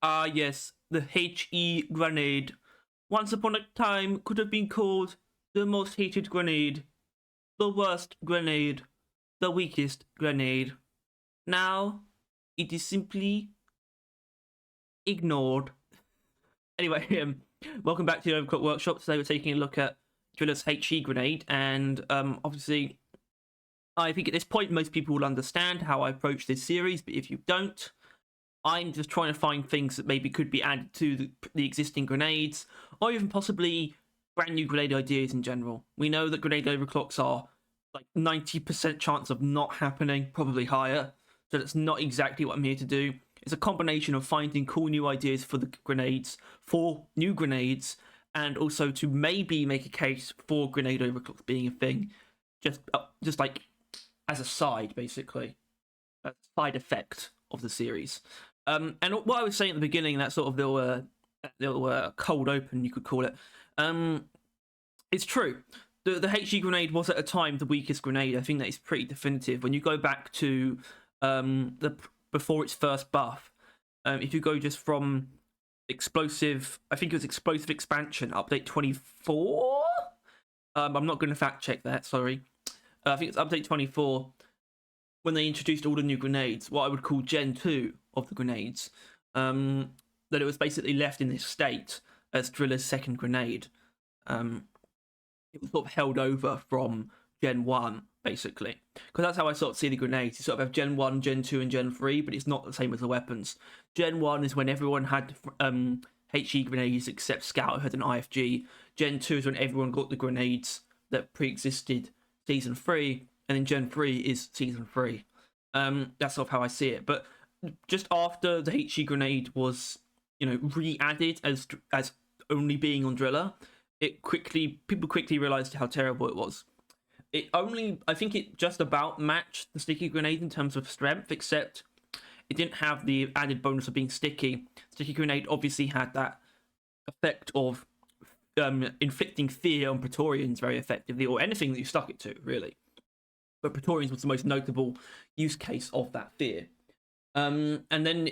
Ah, yes, the HE grenade. Once upon a time could have been called the most hated grenade, the worst grenade, the weakest grenade. Now, it is simply ignored. Anyway, welcome back to the Overclock Workshop. Today we're taking a look at Driller's HE grenade, and obviously, I think at this point most people will understand how I approach this series, but if you don't, I'm just trying to find things that maybe could be added to the existing grenades, or even possibly brand new grenade ideas in general. We know that grenade overclocks are like 90% chance of not happening, probably higher, so that's not exactly what I'm here to do. It's a combination of finding cool new ideas for the grenades, for new grenades, and also to maybe make a case for grenade overclocks being a thing, just like as a side, basically, a side effect of the series. And what I was saying at the beginning, that sort of little cold open, you could call it, it's true. The HG grenade was at a time the weakest grenade. I think that is pretty definitive. When you go back to the before its first buff, if you go just from explosive, I think it was explosive expansion update 24. I'm not going to fact check that. Sorry. I think it's update 24 when they introduced all the new grenades, what I would call Gen 2 of the grenades, that it was basically left in this state as Driller's second grenade. It was sort of held over from Gen 1, basically. Because that's how I sort of see the grenades. You sort of have Gen 1, Gen 2, and Gen 3, but it's not the same as the weapons. Gen 1 is when everyone had HE grenades except Scout had an IFG. Gen 2 is when everyone got the grenades that pre-existed Season 3, and then Gen 3 is Season 3. That's sort of how I see it. But just after the HE grenade was, re-added as only being on Driller, people quickly realized how terrible it was. I think it just about matched the sticky grenade in terms of strength, except it didn't have the added bonus of being sticky. Sticky grenade obviously had that effect of inflicting fear on Praetorians very effectively, or anything that you stuck it to, really. But Praetorians was the most notable use case of that fear. And then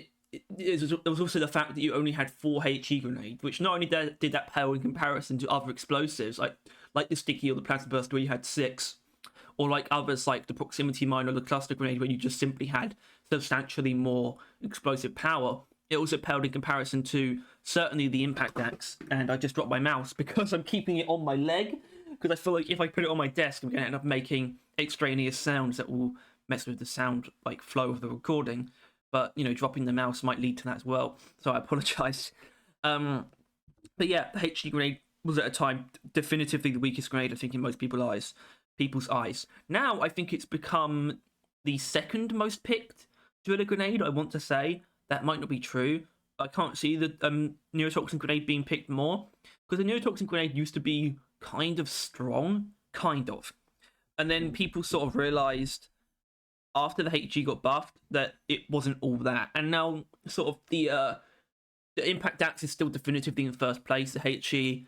there was also the fact that you only had 4 HE grenades, which not only did that pale in comparison to other explosives, like the sticky or the plasma burst where you had 6, or like others like the proximity mine or the cluster grenade where you just simply had substantially more explosive power. It also paled in comparison to certainly the impact axe, and I just dropped my mouse because I'm keeping it on my leg, because I feel like if I put it on my desk, I'm going to end up making extraneous sounds that will mess with the sound flow of the recording. But dropping the mouse might lead to that as well, so I apologize. But yeah, the HG grenade was at a time definitively the weakest grenade, I think, in most people's eyes. Now I think it's become the second most picked driller grenade. I want to say that might not be true. I can't see the neurotoxin grenade being picked more, because the neurotoxin grenade used to be kind of strong, and then people sort of realized after the HG got buffed that it wasn't all that, and now sort of the impact axe is still definitively in first place. The HG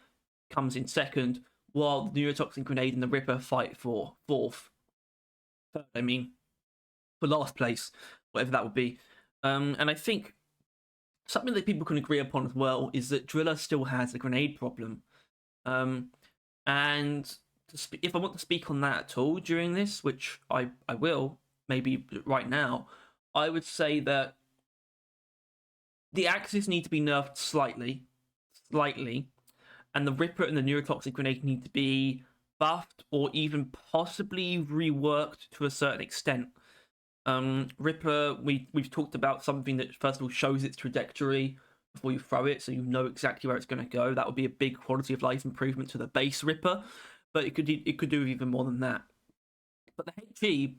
comes in second, while the neurotoxin grenade and the Ripper fight for third, for last place, whatever that would be. And I think something that people can agree upon as well is that Driller still has a grenade problem. And if I want to speak on that at all during this, which I will, maybe right now, I would say that the axes need to be nerfed slightly, and the Ripper and the neurotoxic grenade need to be buffed or even possibly reworked to a certain extent. Ripper, we've talked about something that first of all shows its trajectory before you throw it, so you know exactly where it's going to go. That would be a big quality of life improvement to the base Ripper, but it could do even more than that. But the HE,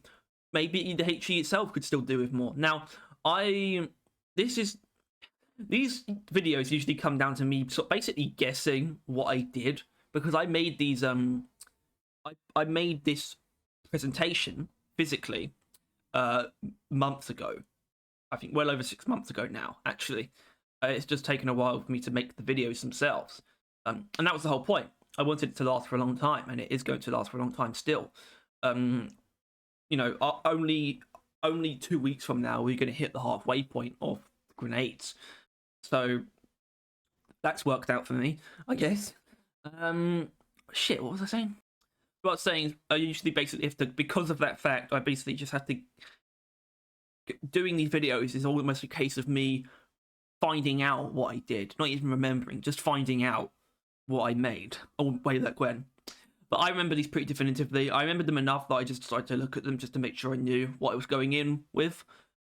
maybe the HE itself could still do with more. Now, these videos usually come down to me sort of basically guessing what I did, because I made these I made this presentation physically months ago. I think well over 6 months ago now, actually. It's just taken a while for me to make the videos themselves. And that was the whole point. I wanted it to last for a long time, and it is going to last for a long time still. Only 2 weeks from now we're going to hit the halfway point of grenades. So that's worked out for me, I guess. Shit, what was I saying? What I was saying, I usually basically have to, because of that fact, I basically just have to. Doing these videos is almost a case of me finding out what I did, not even remembering, just finding out what I made all way back when. But I remember these pretty definitively. I remember them enough that I just decided to look at them just to make sure I knew what I was going in with.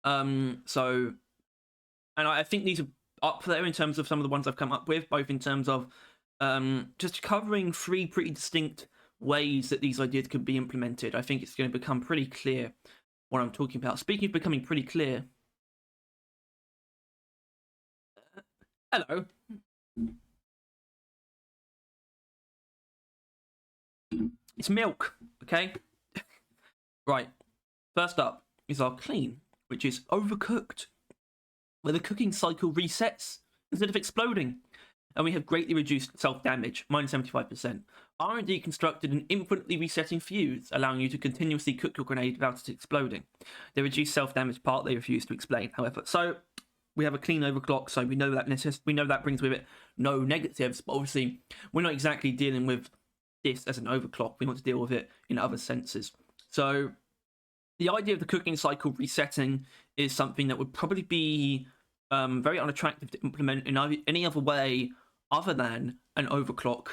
So, and I think these are up there in terms of some of the ones I've come up with, both in terms of just covering three pretty distinct ways that these ideas could be implemented. I think it's going to become pretty clear what I'm talking about. Speaking of becoming pretty clear, hello. It's milk, okay? Right. First up is our clean, which is overcooked, where the cooking cycle resets instead of exploding. And we have greatly reduced self-damage, minus 75%. R&D constructed an infinitely resetting fuse, allowing you to continuously cook your grenade without it exploding. The reduced self-damage part they refuse to explain, however. So we have a clean overclock, so we know that brings with it no negatives, but obviously we're not exactly dealing with this as an overclock. We want to deal with it in other senses. So the idea of the cooking cycle resetting is something that would probably be very unattractive to implement in any other way other than an overclock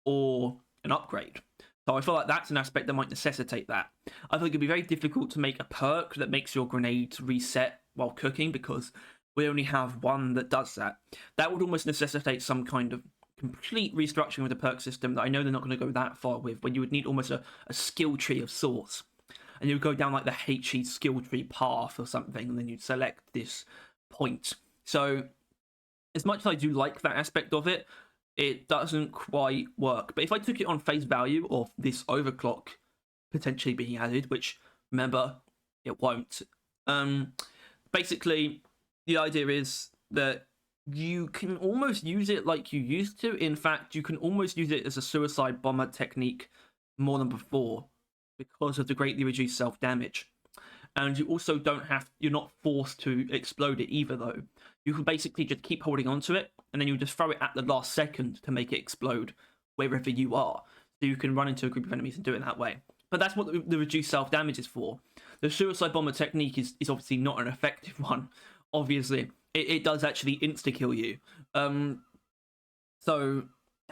or an upgrade. So I feel like that's an aspect that might necessitate that. I think it'd be very difficult to make a perk that makes your grenades reset while cooking, because we only have one that does that. That would almost necessitate some kind of complete restructuring of the perk system that I know they're not going to go that far with, when you would need almost a skill tree of sorts. And you would go down like the HE skill tree path or something, and then you'd select this point. So as much as I do like that aspect of it, it doesn't quite work. But if I took it on face value of this overclock potentially being added, which, remember, it won't, basically the idea is that you can almost use it like you used to. In fact, you can almost use it as a suicide bomber technique more than before, because of the greatly reduced self-damage. And you also you're not forced to explode it either, though. You can basically just keep holding onto it, and then you just throw it at the last second to make it explode wherever you are. So you can run into a group of enemies and do it that way. But that's what the reduced self-damage is for. The suicide bomber technique is obviously not an effective one. Obviously, it does actually insta-kill you. So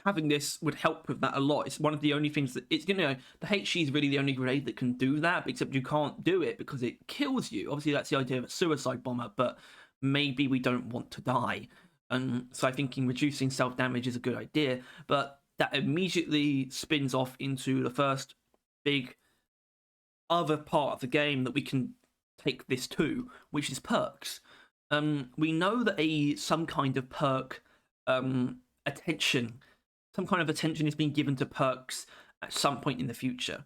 having this would help with that a lot. It's one of the only things that the HE is really the only grenade that can do that, except you can't do it because it kills you. Obviously, that's the idea of a suicide bomber, but maybe we don't want to die. So I think reducing self-damage is a good idea, but that immediately spins off into the first big other part of the game that we can take this to, which is perks. We know that some kind of perk attention is being given to perks at some point in the future.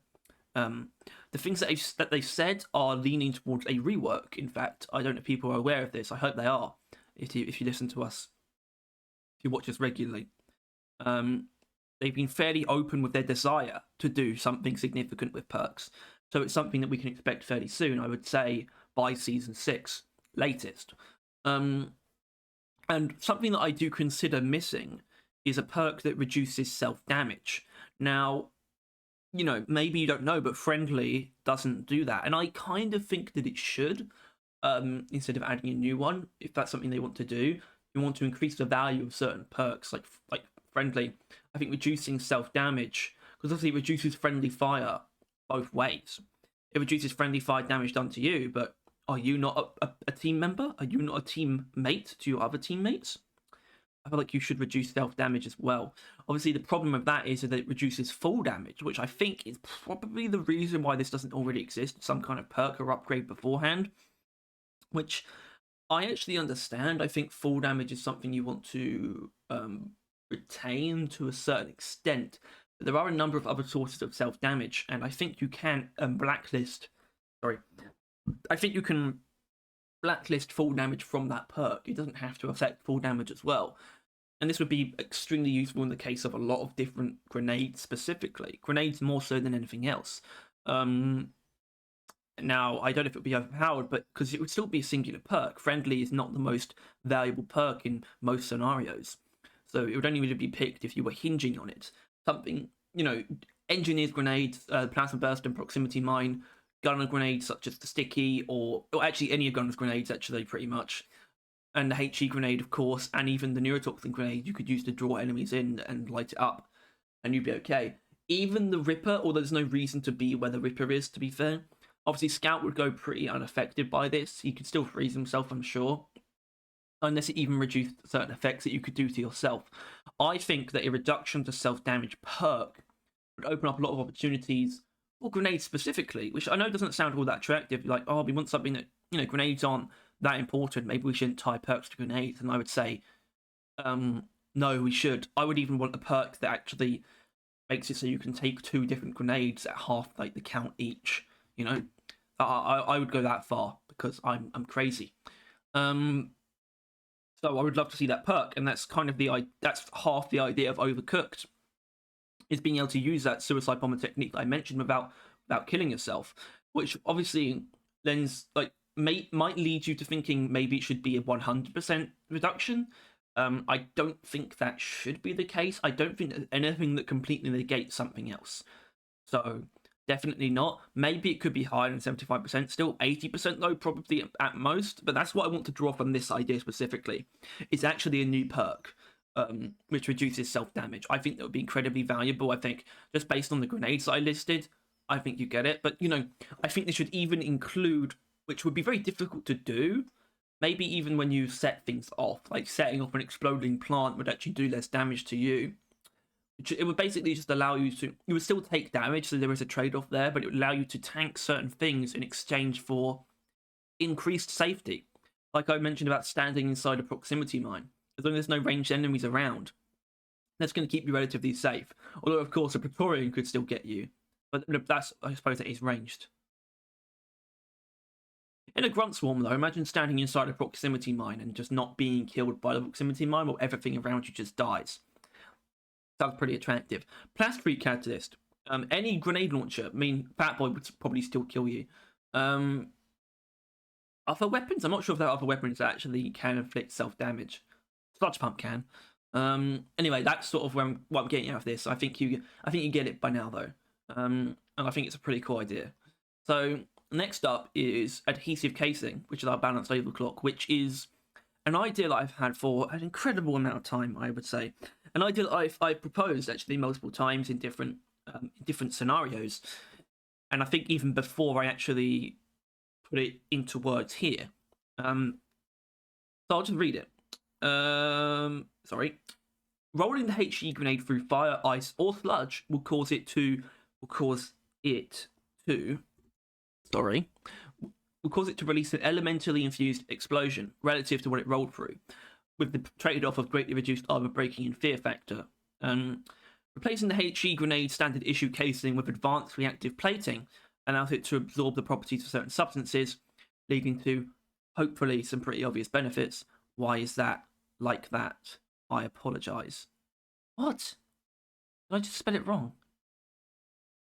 The things that they've said are leaning towards a rework. In fact, I don't know if people are aware of this. I hope they are. If you listen to us, if you watch us regularly, they've been fairly open with their desire to do something significant with perks. So it's something that we can expect fairly soon. I would say by season 6 latest. And something that I do consider missing is a perk that reduces self-damage. Now, maybe you don't know, but Friendly doesn't do that. And I kind of think that it should, instead of adding a new one, if that's something they want to do. You want to increase the value of certain perks, like Friendly. I think reducing self-damage, because obviously it reduces friendly fire both ways. It reduces friendly fire damage done to you, but are you not a team member? Are you not a teammate to your other teammates? I feel like you should reduce self-damage as well. Obviously, the problem with that is that it reduces full damage, which I think is probably the reason why this doesn't already exist, some kind of perk or upgrade beforehand, which I actually understand. I think full damage is something you want to retain to a certain extent, but there are a number of other sources of self-damage, and I think you can I think you can blacklist full damage from that perk. It doesn't have to affect full damage as well. And this would be extremely useful in the case of a lot of different grenades specifically. Grenades more so than anything else. And Now, I don't know if it would be overpowered, but because it would still be a singular perk. Friendly is not the most valuable perk in most scenarios. So it would only really be picked if you were hinging on it. Something, engineer's grenades, plasma burst and proximity mine, gunner grenades such as the sticky, or actually any of gunner's grenades, actually, pretty much. And the HE grenade, of course, and even the neurotoxin grenade you could use to draw enemies in and light it up, and you'd be okay. Even the Ripper, although there's no reason to be where the Ripper is, to be fair. Obviously, Scout would go pretty unaffected by this. He could still freeze himself, I'm sure. Unless it even reduced certain effects that you could do to yourself. I think that a reduction to self-damage perk would open up a lot of opportunities for grenades specifically, which I know doesn't sound all that attractive. Like, oh, we want something that, grenades aren't that important. Maybe we shouldn't tie perks to grenades. And I would say, no, we should. I would even want a perk that actually makes it so you can take 2 different grenades at half like the count each. I would go that far because I'm crazy. So I would love to see that perk, and that's kind of that's half the idea of Overcooked, is being able to use that suicide bomber technique that I mentioned about killing yourself, which obviously might lead you to thinking maybe it should be a 100% reduction. I don't think that should be the case. I don't think there's anything that completely negates something else. So definitely not. Maybe it could be higher than 75%. Still 80% though, probably at most. But that's what I want to draw from this idea specifically. It's actually a new perk, which reduces self-damage. I think that would be incredibly valuable. I think just based on the grenades that I listed, I think you get it. But, I think they should even include, which would be very difficult to do, maybe even when you set things off, like setting off an exploding plant would actually do less damage to you. It would basically just allow you would still take damage, so there is a trade-off there, but it would allow you to tank certain things in exchange for increased safety. Like I mentioned about standing inside a proximity mine. As long as there's no ranged enemies around, that's going to keep you relatively safe. Although, of course, a Praetorian could still get you. But I suppose it is ranged. In a grunt swarm, though, imagine standing inside a proximity mine and just not being killed by the proximity mine while everything around you just dies. Sounds pretty attractive. Plastfreak catalyst. Any grenade launcher. I mean, Fatboy would probably still kill you. Other weapons? I'm not sure if there are other weapons that actually can inflict self-damage. Sludge pump can. Anyway, that's sort of what I'm getting out of this. I think you get it by now, though. And I think it's a pretty cool idea. So next up is adhesive casing, which is our balanced overclock, which is an idea that I've had for an incredible amount of time, I would say. An idea that I've proposed actually multiple times in different scenarios, and I think even before I actually put it into words here. So I'll just read it. Sorry. Rolling the HE grenade through fire, ice, or sludge will cause it to release an elementally infused explosion relative to what it rolled through, with the trade-off of greatly reduced armor breaking and fear factor. Replacing the HE grenade standard issue casing with advanced reactive plating allows it to absorb the properties of certain substances, leading to, hopefully, some pretty obvious benefits. Why is that like that? I apologise. What? Did I just spell it wrong?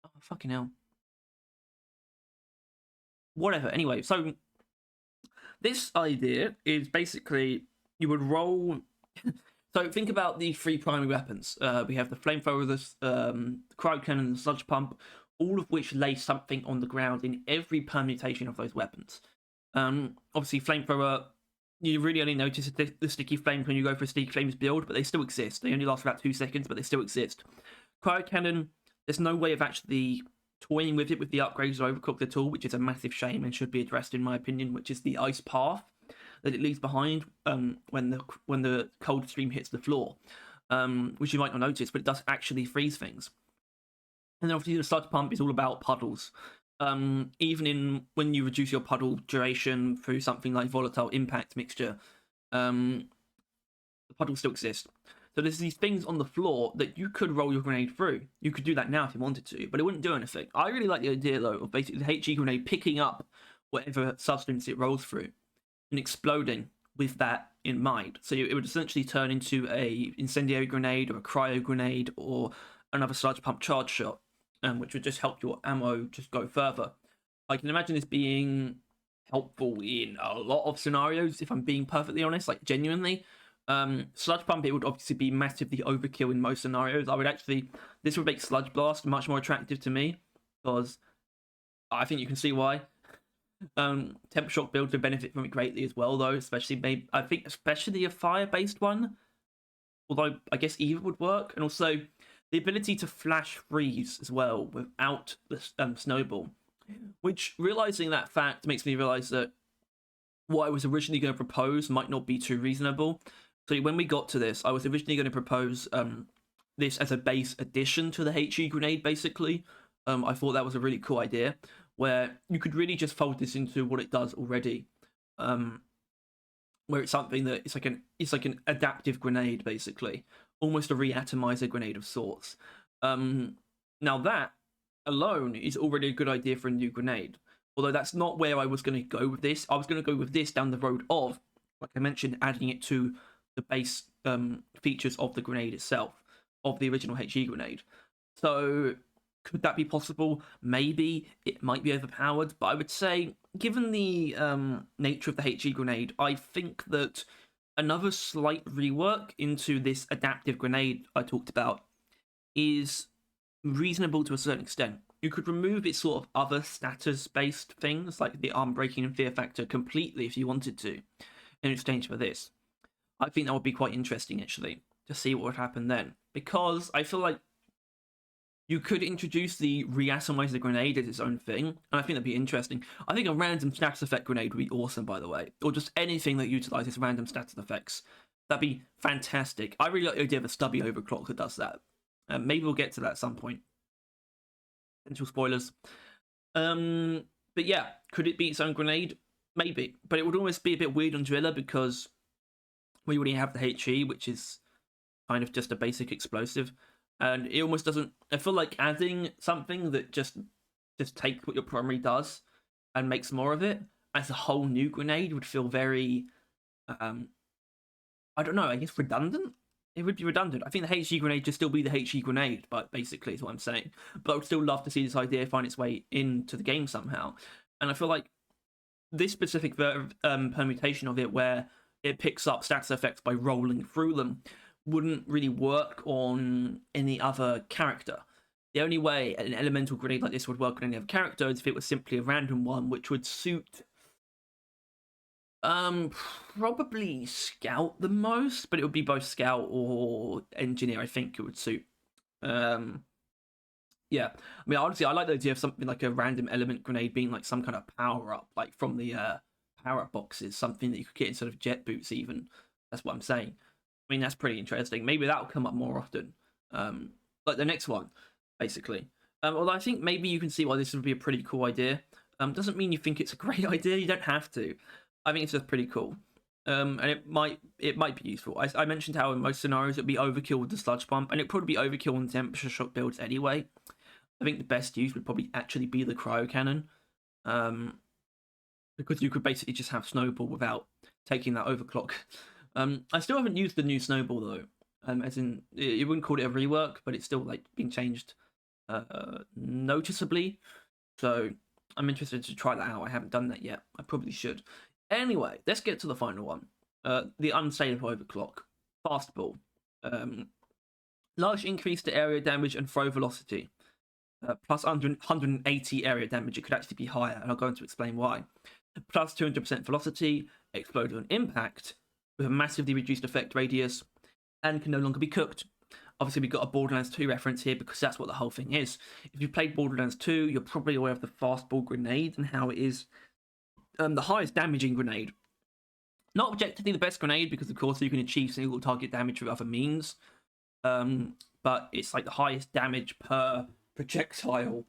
Oh, fucking hell. Whatever. Anyway, so this idea is basically you would roll. So think about the 3 primary weapons. We have the flamethrower, the cryo cannon, and the sludge pump, all of which lay something on the ground in every permutation of those weapons. Obviously, flamethrower, you really only notice the sticky flames when you go for a sticky flames build, but they still exist. They only last for about 2 seconds, but they still exist. Cryo cannon, there's no way of actually toying with it with the upgrades of Overcooked at all, which is a massive shame and should be addressed in my opinion, which is the ice path that it leaves behind when the cold stream hits the floor, which you might not notice, but it does actually freeze things. And then obviously the sludge pump is all about puddles. Even when you reduce your puddle duration through something like volatile impact mixture, the puddles still exist. So there's these things on the floor that you could roll your grenade through. You could do that now if you wanted to, but it wouldn't do anything. I really like the idea, though, of basically the HE grenade picking up whatever substance it rolls through and exploding with that in mind. So it would essentially turn into a incendiary grenade or a cryo grenade or another sludge pump charge shot, which would just help your ammo just go further. I can imagine this being helpful in a lot of scenarios, if I'm being perfectly honest, like genuinely. Sludge Pump, it would obviously be massively overkill in most scenarios. This would make Sludge Blast much more attractive to me, because I think you can see why. Temp Shock builds would benefit from it greatly as well, though, especially a fire-based one. Although I guess either would work, and also the ability to flash freeze as well without the snowball. Which, realizing that fact, makes me realize that what I was originally going to propose might not be too reasonable. So when we got to this, I was originally going to propose this as a base addition to the HE grenade, basically. I thought that was a really cool idea, where you could really just fold this into what it does already. Where it's something that it's like an adaptive grenade, basically. Almost a reatomizer grenade of sorts. Now that alone is already a good idea for a new grenade. Although that's not where I was going to go with this. I was going to go with this down the road of, like I mentioned, adding it to the base features of the grenade itself, of the original HE grenade. So could that be possible? Maybe. It might be overpowered, but I would say, given the nature of the HE grenade, I think that another slight rework into this adaptive grenade I talked about is reasonable to a certain extent. You could remove its sort of other status-based things, like the arm breaking and fear factor, completely if you wanted to, in exchange for this. I think that would be quite interesting, actually, to see what would happen then. Because I feel like you could introduce the reatomizer grenade as its own thing, and I think that'd be interesting. I think a random status effect grenade would be awesome, by the way, or just anything that utilizes random status effects. That'd be fantastic. I really like the idea of a stubby overclock that does that. Maybe we'll get to that at some point. Potential spoilers. But yeah, could it be its own grenade? Maybe, but it would almost be a bit weird on Driller because we already have the HE, which is kind of just a basic explosive. And it almost doesn't. I feel like adding something that just takes what your primary does and makes more of it as a whole new grenade would feel very, I don't know. I guess redundant. It would be redundant. I think the HE grenade should still be the HE grenade, but basically is what I'm saying. But I would still love to see this idea find its way into the game somehow. And I feel like this specific permutation of it, where it picks up status effects by rolling through them, wouldn't really work on any other character. The only way an elemental grenade like this would work on any other character is if it was simply a random one, which would suit probably Scout the most, but it would be both Scout or Engineer. I think it would suit. Yeah, I mean, honestly, I like the idea of something like a random element grenade being like some kind of power up, like from the power up boxes, something that you could get instead of jet boots. Even that's what I'm saying. I mean, that's pretty interesting. Maybe that'll come up more often. Like the next one, basically. Although I think maybe you can see why this would be a pretty cool idea. Doesn't mean you think it's a great idea. You don't have to. I think it's just pretty cool. And it might be useful. I mentioned how in most scenarios it'd be overkill with the sludge pump, and it'd probably be overkill in temperature shock builds anyway. I think the best use would probably actually be the cryo cannon. Because you could basically just have snowball without taking that overclock. I still haven't used the new snowball though. As in, you wouldn't call it a rework, but it's still like being changed noticeably. So I'm interested to try that out. I haven't done that yet. I probably should. Anyway, let's get to the final one. The unsafe overclock. Fastball. Large increase to area damage and throw velocity. Plus 180 area damage. It could actually be higher, and I'll go on to explain why. Plus 200% velocity, explode on impact, with a massively reduced effect radius, and can no longer be cooked. Obviously, we've got a Borderlands 2 reference here because that's what the whole thing is. If you've played Borderlands 2, you're probably aware of the Fastball grenade and how it is the highest damaging grenade. Not objectively the best grenade because, of course, you can achieve single target damage with other means, but it's like the highest damage per projectile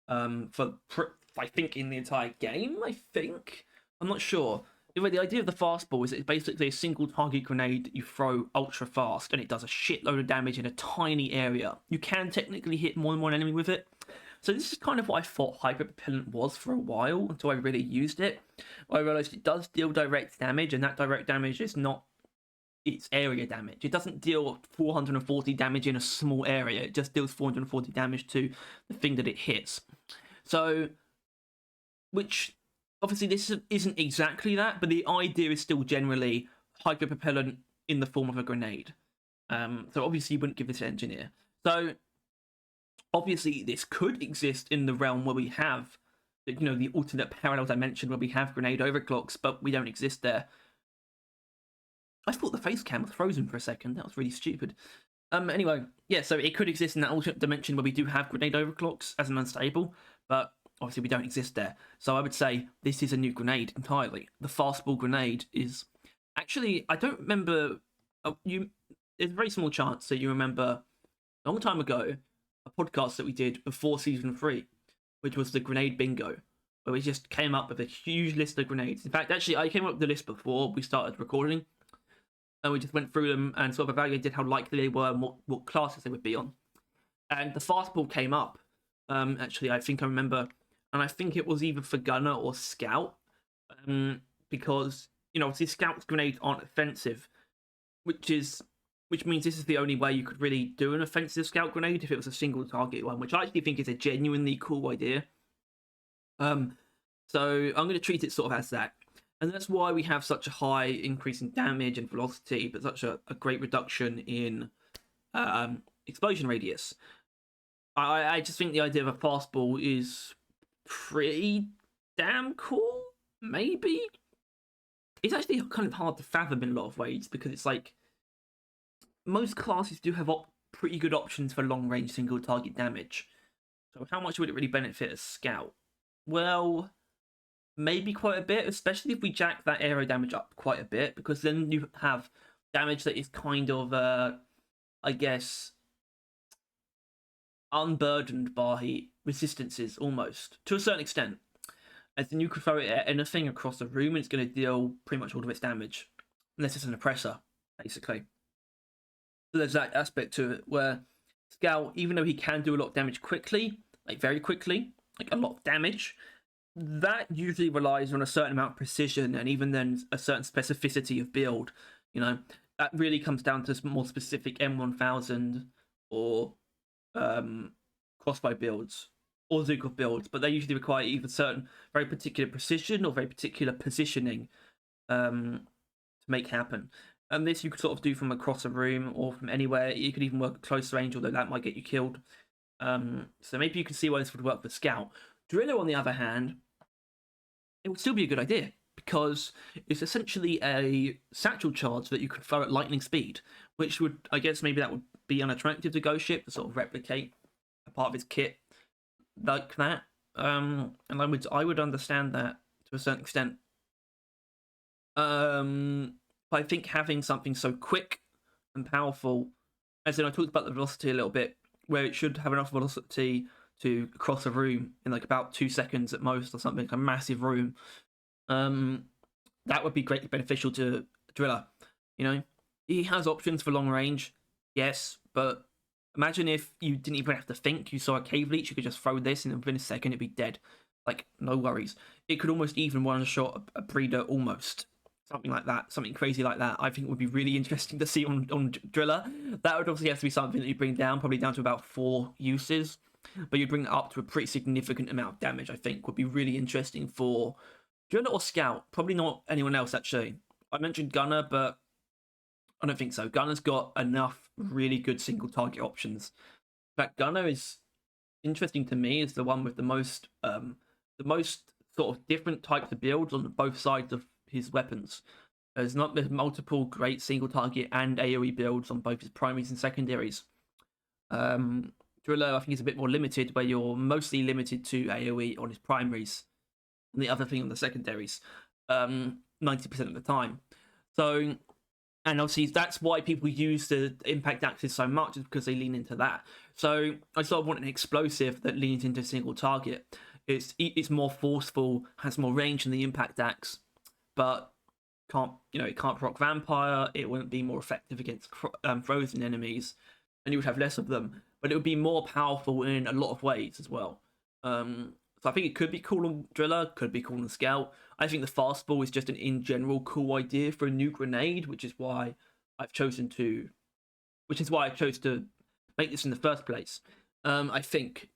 I think in the entire game. I'm not sure. Anyway, the idea of the fastball is it's basically a single target grenade that you throw ultra fast, and it does a shitload of damage in a tiny area. You can technically hit more than one enemy with it. So this is kind of what I thought hyperpropellant was for a while until I really used it. I realized it does deal direct damage, and that direct damage is not its area damage. It doesn't deal 440 damage in a small area. It just deals 440 damage to the thing that it hits. So which obviously this isn't exactly that, but the idea is still generally hydropropellant in the form of a grenade. So obviously you wouldn't give this to engineer. So obviously this could exist in the realm where we have, the alternate parallel dimension where we have grenade overclocks, but we don't exist there. I thought the face cam was frozen for a second. That was really stupid. Anyway, yeah, so it could exist in that alternate dimension where we do have grenade overclocks as an unstable, but obviously we don't exist there. So I would say this is a new grenade entirely. The fastball grenade is actually, I don't remember. There's a very small chance that you remember a long time ago a podcast that we did before season 3, which was the grenade bingo, where we just came up with a huge list of grenades. In fact, actually, I came up with the list before we started recording, and we just went through them and sort of evaluated how likely they were and what classes they would be on. And the fastball came up. Actually, I think I remember, and I think it was either for gunner or scout, because obviously scouts grenades aren't offensive, which means this is the only way you could really do an offensive scout grenade if it was a single target one, which I actually think is a genuinely cool idea. So I'm going to treat it sort of as that. And that's why we have such a high increase in damage and velocity, but such a great reduction in explosion radius. I just think the idea of a fastball is pretty damn cool, maybe? It's actually kind of hard to fathom in a lot of ways, because it's like, most classes do have pretty good options for long-range single-target damage. So how much would it really benefit a scout? Well, maybe quite a bit, especially if we jack that aero damage up quite a bit, because then you have damage that is kind of, I guess, unburdened by resistances, almost, to a certain extent. As then you could throw it at anything across the room, and it's going to deal pretty much all of its damage, unless it's an oppressor, basically. So there's that aspect to it, where Scout, even though he can do a lot of damage quickly, like very quickly, like a lot of damage, that usually relies on a certain amount of precision, and even then a certain specificity of build. That really comes down to more specific M1000 or crossbow builds or Zukov builds, but they usually require either certain very particular precision or very particular positioning to make happen. And this you could sort of do from across a room or from anywhere. You could even work at close range, although that might get you killed. So maybe you can see why this would work for Scout. Driller, on the other hand, it would still be a good idea, because it's essentially a satchel charge that you could throw at lightning speed, which would, I guess, maybe that would be unattractive to Ghost Ship to sort of replicate a part of his kit like that. And I would understand that to a certain extent. But I think having something so quick and powerful, as in I talked about the velocity a little bit, where it should have enough velocity to cross a room in like about 2 seconds at most, or something, like a massive room. That would be greatly beneficial to Driller. He has options for long range, yes, but imagine if you didn't even have to think. You saw a cave leech, you could just throw this, and within a second it'd be dead. Like, no worries. It could almost even one-shot a breeder, almost. Something like that, something crazy like that, I think would be really interesting to see on Driller. That would obviously have to be something that you bring down, probably down to about 4 uses, but you bring it up to a pretty significant amount of damage. I think would be really interesting for Driller or Scout. Probably not anyone else, actually. I mentioned Gunner, but I don't think so. Gunner's got enough really good single target options. In fact, Gunner is interesting to me, is the one with the most sort of different types of builds on both sides of his weapons. There's multiple great single target and AoE builds on both his primaries and secondaries. Driller, I think, is a bit more limited, where you're mostly limited to AoE on his primaries and the other thing on the secondaries 90% of the time. So, and obviously that's why people use the impact axis so much, is because they lean into that. So I sort of want an explosive that leans into a single target. It's more forceful, has more range than the impact axe, but it can't proc vampire. It wouldn't be more effective against frozen enemies, and you would have less of them, but it would be more powerful in a lot of ways as well. So I think it could be cool on Driller, could be cool on Scout. I think the fastball is just an in general cool idea for a new grenade, which is why I chose to make this in the first place. I think,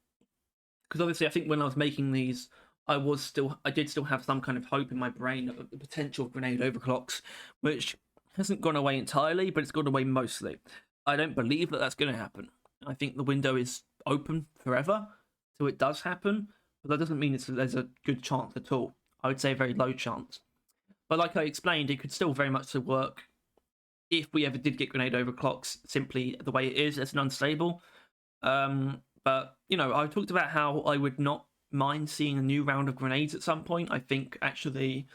because obviously I think when I was making these, I did still have some kind of hope in my brain of the potential of grenade overclocks, which hasn't gone away entirely, but it's gone away mostly. I don't believe that that's going to happen. I think the window is open forever, so it does happen, but that doesn't mean there's a good chance at all. I would say a very low chance. But like I explained, it could still very much work if we ever did get grenade overclocks simply the way it is as an unstable. But I talked about how I would not mind seeing a new round of grenades at some point. I think actually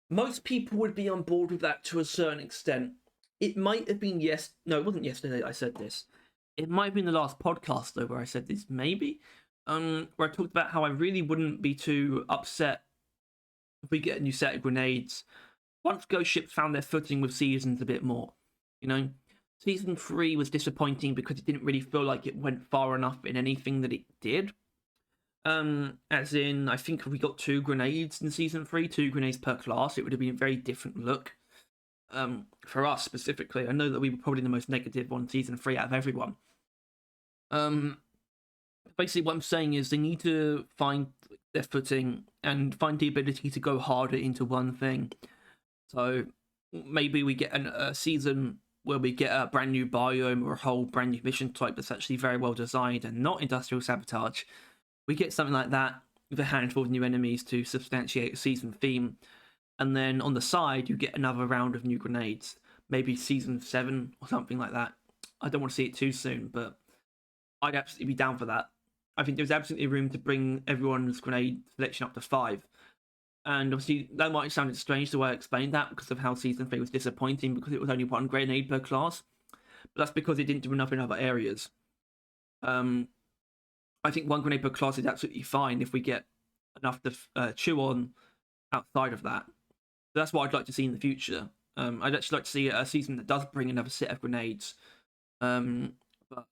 most people would be on board with that to a certain extent. It might have been no, it wasn't yesterday I said this. It might have been the last podcast though where I said this, maybe. Where I talked about how I really wouldn't be too upset if we get a new set of grenades once Ghost Ships found their footing with Seasons a bit more. Season 3 was disappointing because it didn't really feel like it went far enough in anything that it did. As in, I think if we got 2 grenades in Season 3, 2 grenades per class, it would have been a very different look. For us specifically, I know that we were probably the most negative on Season 3 out of everyone. Basically what I'm saying is they need to find their footing and find the ability to go harder into one thing. So maybe we get a season where we get a brand new biome or a whole brand new mission type that's actually very well designed and not industrial sabotage. We get something like that with a handful of new enemies to substantiate a season theme. And then on the side, you get another round of new grenades. Maybe season 7 or something like that. I don't want to see it too soon, but I'd absolutely be down for that. I think there's absolutely room to bring everyone's grenade selection up to 5. And obviously, that might sound strange the way I explained that because of how Season 3 was disappointing because it was only 1 grenade per class. But that's because it didn't do enough in other areas. I think 1 grenade per class is absolutely fine if we get enough to chew on outside of that. So that's what I'd like to see in the future. I'd actually like to see a season that does bring another set of grenades, but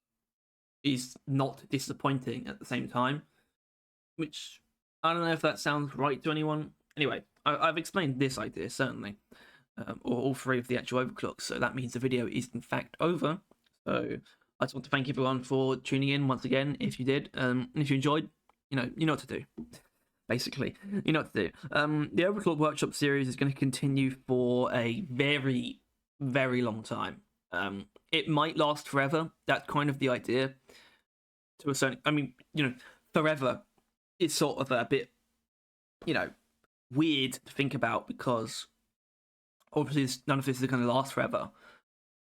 is not disappointing at the same time. Which, I don't know if that sounds right to anyone. Anyway, I've explained this idea, certainly. Or all 3 of the actual overclocks, so that means the video is in fact over. So I just want to thank everyone for tuning in once again, if you did. And if you enjoyed, you know what to do. Basically, you know what to do. The Overclock Workshop series is going to continue for a very, very long time. It might last forever. That's kind of the idea. To a certain, I mean, forever is sort of a bit, weird to think about because obviously none of this is going to last forever.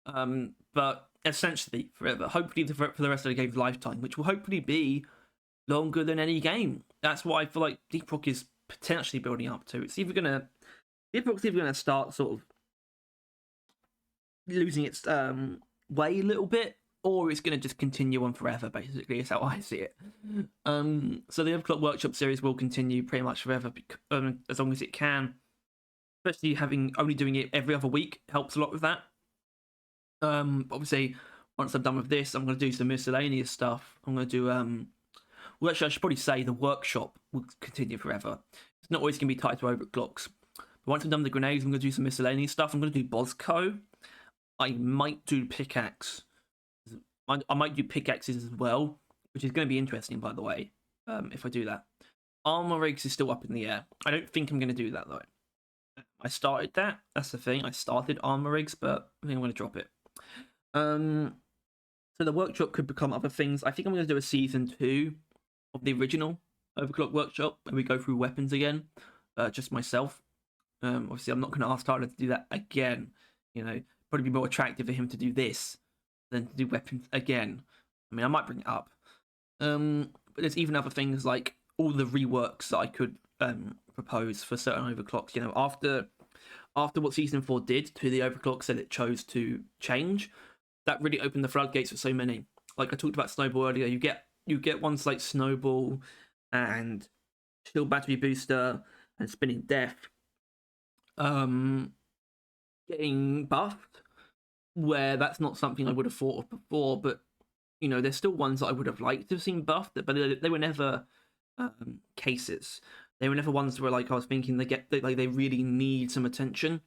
But essentially forever. Hopefully for the rest of the game's lifetime, which will hopefully be longer than any game. That's what I feel like Deep Rock is potentially building up to. Deep Rock's either gonna start sort of losing its way a little bit, or it's gonna just continue on forever. Basically, is how I see it. So the Overclock Workshop series will continue pretty much forever, as long as it can. Especially only doing it every other week helps a lot with that. Obviously, once I'm done with this, I'm gonna do some miscellaneous stuff. I'm gonna do well, actually, I should probably say the workshop will continue forever. It's not always going to be tied to overclocks. But once I'm done with the grenades, I'm going to do some miscellaneous stuff. I'm going to do Bosco. I might do pickaxe. I might do pickaxes as well, which is going to be interesting, by the way, if I do that. Armor rigs is still up in the air. I don't think I'm going to do that, though. I started that. That's the thing. I started armor rigs, but I think I'm going to drop it. So the workshop could become other things. I think I'm going to do a season 2 of the original Overclock Workshop, and we go through weapons again, just myself. Obviously, I'm not going to ask Tyler to do that again. Probably be more attractive for him to do this than to do weapons again. I mean, I might bring it up. But there's even other things like all the reworks that I could propose for certain overclocks. After what Season 4 did to the overclocks that it chose to change, that really opened the floodgates for so many. Like I talked about Snowball earlier, you get ones like Snowball and Shield Battery Booster and Spinning Death getting buffed, where that's not something I would have thought of before, but there's still ones that I would have liked to have seen buffed, but they were never cases. They were never ones where I was thinking they really need some attention.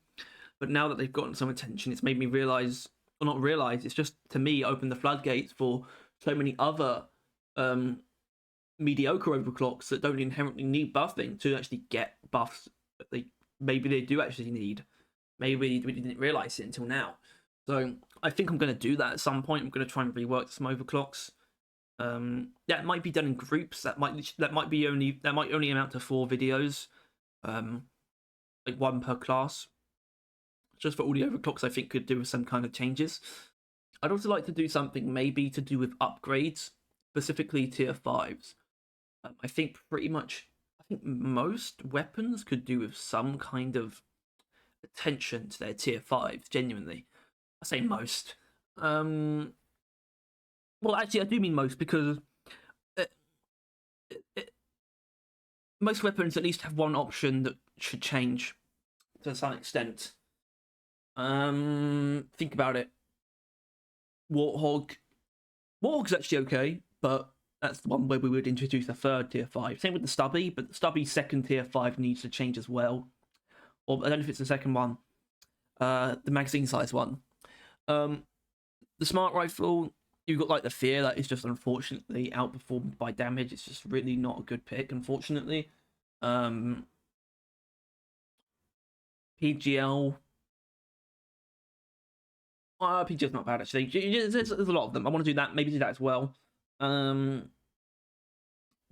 But now that they've gotten some attention, it's made me realize, or not realize, it's just to me opened the floodgates for so many other mediocre overclocks that don't inherently need buffing to actually get buffs that maybe they do actually need. Maybe we didn't realize it until now. So I think I'm going to do that at some point. I'm going to try and rework some overclocks. That might be done in groups. That might only amount to 4 videos, like 1 per class. Just for all the overclocks, I think could do with some kind of changes. I'd also like to do something maybe to do with upgrades, specifically tier 5s. I think most weapons could do with some kind of attention to their tier 5s, genuinely. I say most. Well, actually, I do mean most, because most weapons at least have one option that should change to some extent. Think about it. Warthog's actually okay, but that's the one where we would introduce a 3rd tier 5. Same with the Stubby, but the Stubby's 2nd tier 5 needs to change as well. Or I don't know if it's the second one. The magazine size one. The Smart Rifle, you've got like the Fear that is just unfortunately outperformed by damage. It's just really not a good pick, unfortunately. PGL. PGL's not bad actually. There's a lot of them. I want to do that. Maybe do that as well.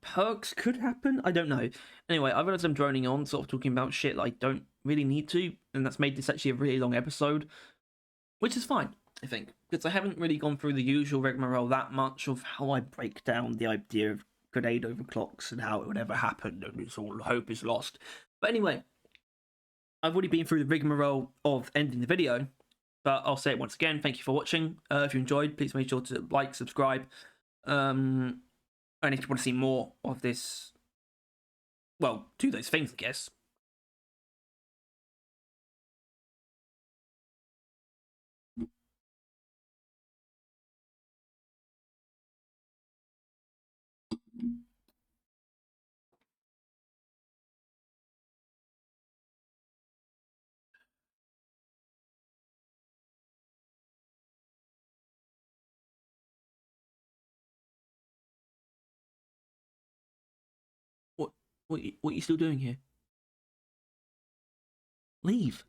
Perks could happen. I don't know. Anyway, I realize I'm droning on, sort of talking about shit that I don't really need to, and that's made this actually a really long episode, which is fine, I think, because I haven't really gone through the usual rigmarole that much of how I break down the idea of grenade overclocks and how it would ever happen, and it's all hope is lost. But anyway, I've already been through the rigmarole of ending the video, but I'll say it once again. Thank you for watching. If you enjoyed, please make sure to like, subscribe. And if you want to see more of this, well, do those things, I guess. What are you still doing here? Leave.